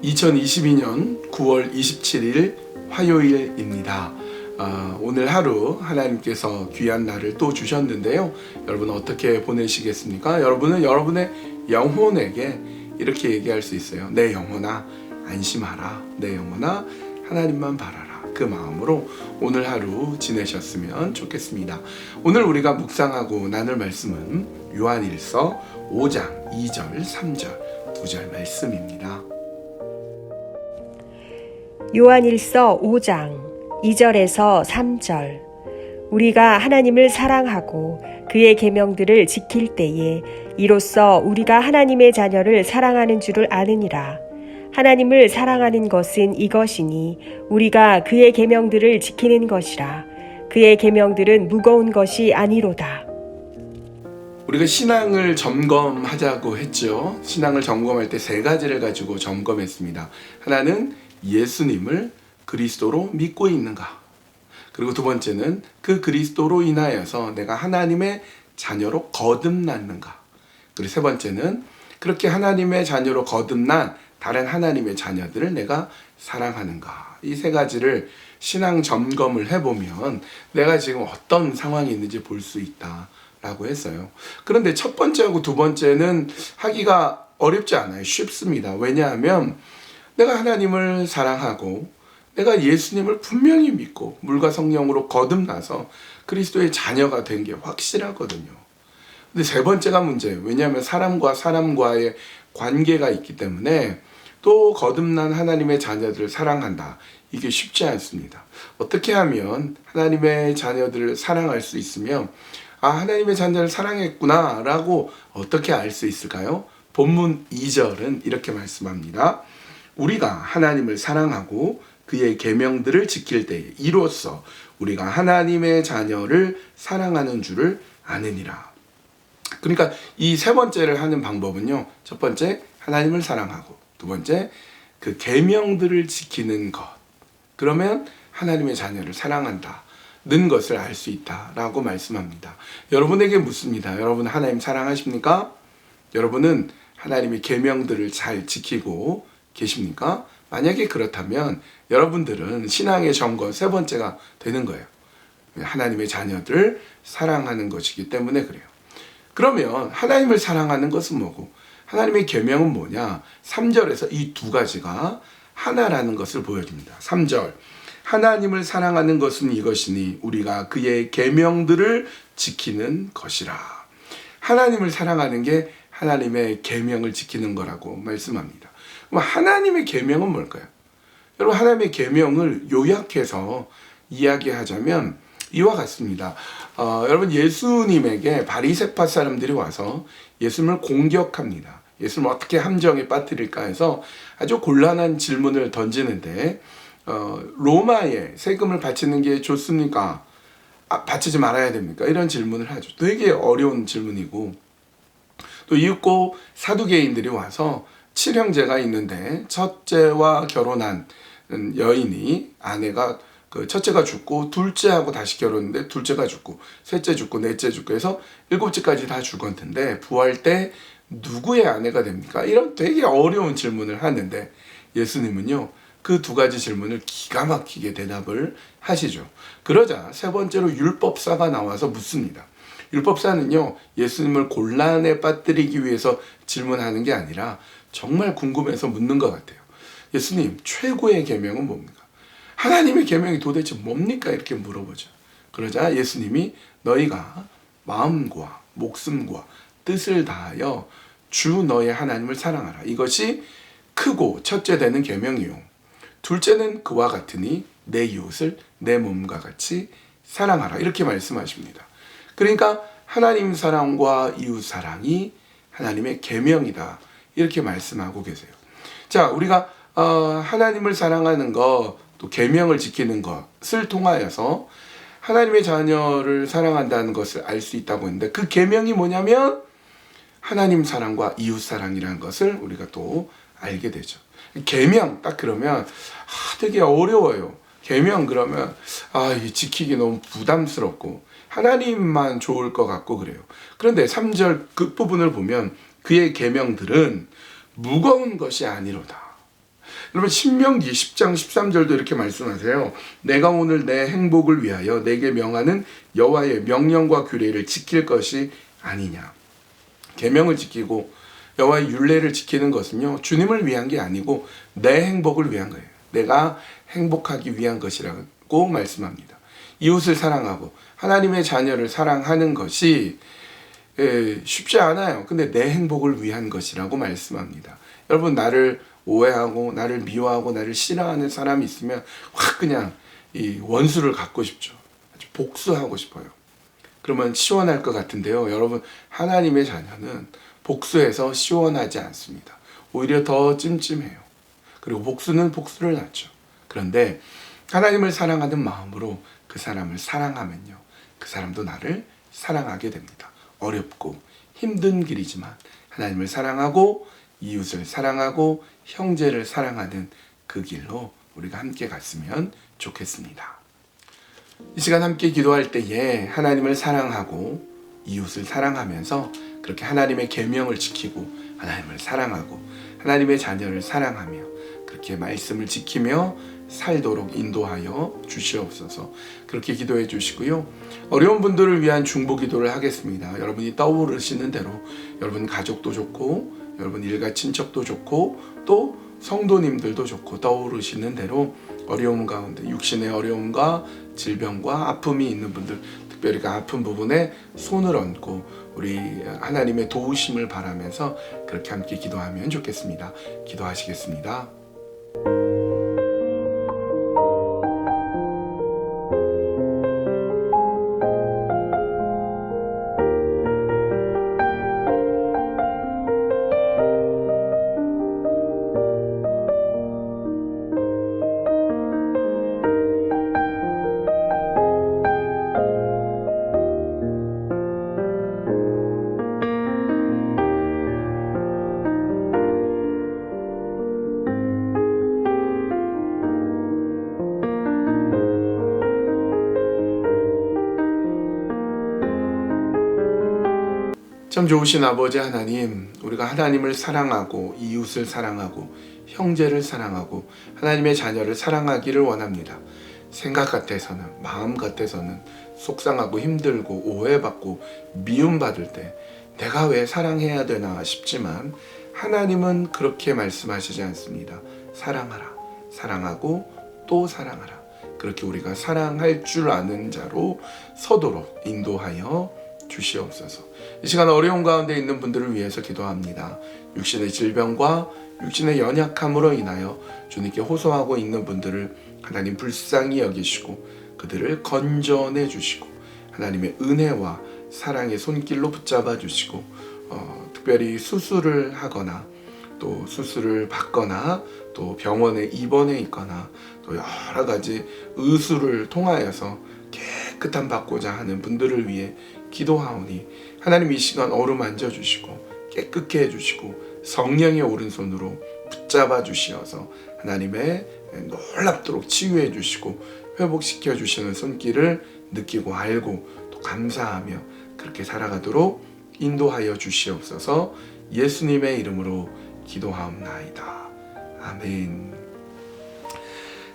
2022년 9월 27일 화요일입니다. 오늘 하루 하나님께서 귀한 날을 또 주셨는데요. 여러분 어떻게 보내시겠습니까? 여러분은 여러분의 영혼에게 이렇게 얘기할 수 있어요. 내 영혼아 안심하라. 내 영혼아 하나님만 바라라. 그 마음으로 오늘 하루 지내셨으면 좋겠습니다. 오늘 우리가 묵상하고 나눌 말씀은 요한일서 5장 2절 3절 2절 말씀입니다. 요한일서 5장 2절에서 3절. 우리가 하나님을 사랑하고 그의 계명들을 지킬 때에 이로써 우리가 하나님의 자녀를 사랑하는 줄을 아느니라. 하나님을 사랑하는 것은 이것이니 우리가 그의 계명들을 지키는 것이라. 그의 계명들은 무거운 것이 아니로다. 우리가 신앙을 점검하자고 했죠. 신앙을 점검할 때 세 가지를 가지고 점검했습니다. 하나는 예수님을 그리스도로 믿고 있는가? 그리고 두 번째는 그 그리스도로 인하여서 내가 하나님의 자녀로 거듭났는가? 그리고 세 번째는 그렇게 하나님의 자녀로 거듭난 다른 하나님의 자녀들을 내가 사랑하는가? 이 세 가지를 신앙 점검을 해보면 내가 지금 어떤 상황이 있는지 볼 수 있다라고 했어요. 그런데 첫 번째하고 두 번째는 하기가 어렵지 않아요. 쉽습니다. 왜냐하면 내가 하나님을 사랑하고 내가 예수님을 분명히 믿고 물과 성령으로 거듭나서 그리스도의 자녀가 된 게 확실하거든요. 근데 세 번째가 문제예요. 왜냐하면 사람과 사람과의 관계가 있기 때문에 또 거듭난 하나님의 자녀들을 사랑한다. 이게 쉽지 않습니다. 어떻게 하면 하나님의 자녀들을 사랑할 수 있으며 하나님의 자녀를 사랑했구나 라고 어떻게 알 수 있을까요? 본문 2절은 이렇게 말씀합니다. 우리가 하나님을 사랑하고 그의 계명들을 지킬 때에 이로써 우리가 하나님의 자녀를 사랑하는 줄을 아느니라. 그러니까 이 세 번째를 하는 방법은요. 첫 번째 하나님을 사랑하고 두 번째 그 계명들을 지키는 것. 그러면 하나님의 자녀를 사랑한다는 것을 알 수 있다라고 말씀합니다. 여러분에게 묻습니다. 여러분 하나님 사랑하십니까? 여러분은 하나님의 계명들을 잘 지키고 계십니까? 만약에 그렇다면 여러분들은 신앙의 점검 세 번째가 되는 거예요. 하나님의 자녀들을 사랑하는 것이기 때문에 그래요. 그러면 하나님을 사랑하는 것은 뭐고 하나님의 계명은 뭐냐? 3절에서 이 두 가지가 하나라는 것을 보여줍니다. 3절 하나님을 사랑하는 것은 이것이니 우리가 그의 계명들을 지키는 것이라. 하나님을 사랑하는 게 하나님의 계명을 지키는 거라고 말씀합니다. 그럼 하나님의 계명은 뭘까요? 여러분 하나님의 계명을 요약해서 이야기하자면 이와 같습니다. 여러분 예수님에게 바리새파 사람들이 와서 예수님을 공격합니다. 예수님을 어떻게 함정에 빠뜨릴까 해서 아주 곤란한 질문을 던지는데 로마에 세금을 바치는 게 좋습니까? 바치지 말아야 됩니까? 이런 질문을 하죠. 되게 어려운 질문이고 또 이윽고 사두개인들이 와서 칠형제가 있는데 첫째와 결혼한 여인이 아내가 첫째가 죽고 둘째하고 다시 결혼했는데 둘째가 죽고 셋째 죽고 넷째 죽고 해서 일곱째까지 다 죽었는데 부활 때 누구의 아내가 됩니까? 이런 되게 어려운 질문을 하는데 예수님은요 그 두 가지 질문을 기가 막히게 대답을 하시죠. 그러자 세 번째로 율법사가 나와서 묻습니다. 율법사는요 예수님을 곤란에 빠뜨리기 위해서 질문하는 게 아니라 정말 궁금해서 묻는 것 같아요. 예수님 최고의 계명은 뭡니까? 하나님의 계명이 도대체 뭡니까? 이렇게 물어보죠. 그러자 예수님이 너희가 마음과 목숨과 뜻을 다하여 주 너의 하나님을 사랑하라. 이것이 크고 첫째 되는 계명이요. 둘째는 그와 같으니 내 이웃을 내 몸과 같이 사랑하라. 이렇게 말씀하십니다. 그러니까 하나님 사랑과 이웃 사랑이 하나님의 계명이다. 이렇게 말씀하고 계세요. 자, 우리가 하나님을 사랑하는 것, 또 계명을 지키는 것을 통하여서 하나님의 자녀를 사랑한다는 것을 알 수 있다고 했는데 그 계명이 뭐냐면 하나님 사랑과 이웃 사랑이라는 것을 우리가 또 알게 되죠. 계명 딱 그러면 되게 어려워요. 계명 그러면 지키기 너무 부담스럽고 하나님만 좋을 것 같고 그래요. 그런데 3절 끝부분을 보면 그의 계명들은 무거운 것이 아니로다. 여러분 신명기 10장 13절도 이렇게 말씀하세요. 내가 오늘 내 행복을 위하여 내게 명하는 여호와의 명령과 규례를 지킬 것이 아니냐. 계명을 지키고 여호와의 율례를 지키는 것은요, 주님을 위한 게 아니고 내 행복을 위한 거예요. 내가 행복하기 위한 것이라고 말씀합니다. 이웃을 사랑하고 하나님의 자녀를 사랑하는 것이 쉽지 않아요. 근데 내 행복을 위한 것이라고 말씀합니다. 여러분, 나를 오해하고 나를 미워하고 나를 싫어하는 사람이 있으면 확 그냥 이 원수를 갖고 싶죠. 아주 복수하고 싶어요. 그러면 시원할 것 같은데요. 여러분, 하나님의 자녀는 복수해서 시원하지 않습니다. 오히려 더 찜찜해요. 그리고 복수는 복수를 낳죠. 그런데 하나님을 사랑하는 마음으로 그 사람을 사랑하면요, 그 사람도 나를 사랑하게 됩니다. 어렵고 힘든 길이지만 하나님을 사랑하고 이웃을 사랑하고 형제를 사랑하는 그 길로 우리가 함께 갔으면 좋겠습니다. 이 시간 함께 기도할 때에 하나님을 사랑하고 이웃을 사랑하면서 그렇게 하나님의 계명을 지키고 하나님을 사랑하고 하나님의 자녀를 사랑하며 그렇게 말씀을 지키며 살도록 인도하여 주시옵소서. 그렇게 기도해 주시고요. 어려운 분들을 위한 중보 기도를 하겠습니다. 여러분이 떠오르시는 대로 여러분 가족도 좋고 여러분 일가 친척도 좋고 또 성도님들도 좋고 떠오르시는 대로 어려움 가운데 육신의 어려움과 질병과 아픔이 있는 분들, 특별히 그 아픈 부분에 손을 얹고 우리 하나님의 도우심을 바라면서 그렇게 함께 기도하면 좋겠습니다. 기도하시겠습니다. 참 좋으신 아버지 하나님, 우리가 하나님을 사랑하고 이웃을 사랑하고 형제를 사랑하고 하나님의 자녀를 사랑하기를 원합니다. 생각 같아서는, 마음 같아서는 속상하고 힘들고 오해받고 미움받을 때 내가 왜 사랑해야 되나 싶지만 하나님은 그렇게 말씀하시지 않습니다. 사랑하라, 사랑하고 또 사랑하라. 그렇게 우리가 사랑할 줄 아는 자로 서도록 인도하여 주시옵소서. 이 시간 어려운 가운데 있는 분들을 위해서 기도합니다. 육신의 질병과 육신의 연약함으로 인하여 주님께 호소하고 있는 분들을 하나님 불쌍히 여기시고 그들을 건져내 주시고 하나님의 은혜와 사랑의 손길로 붙잡아 주시고 특별히 수술을 하거나 또 수술을 받거나 또 병원에 입원해 있거나 또 여러 가지 의술을 통하여서 깨끗함 받고자 하는 분들을 위해 기도하오니 하나님 이 시간 어루만져 주시고 깨끗게 해주시고 성령의 오른손으로 붙잡아 주시어서 하나님의 놀랍도록 치유해 주시고 회복시켜 주시는 손길을 느끼고 알고 또 감사하며 그렇게 살아가도록 인도하여 주시옵소서. 예수님의 이름으로 기도하옵나이다. 아멘.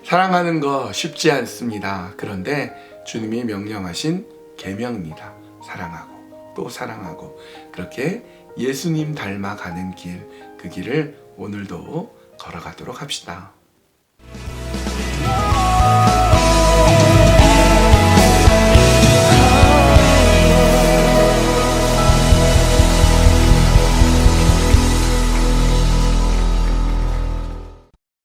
사랑하는 거 쉽지 않습니다. 그런데 주님이 명령하신 계명입니다. 사랑하고 또 사랑하고 그렇게 예수님 닮아가는 길, 그 길을 오늘도 걸어가도록 합시다.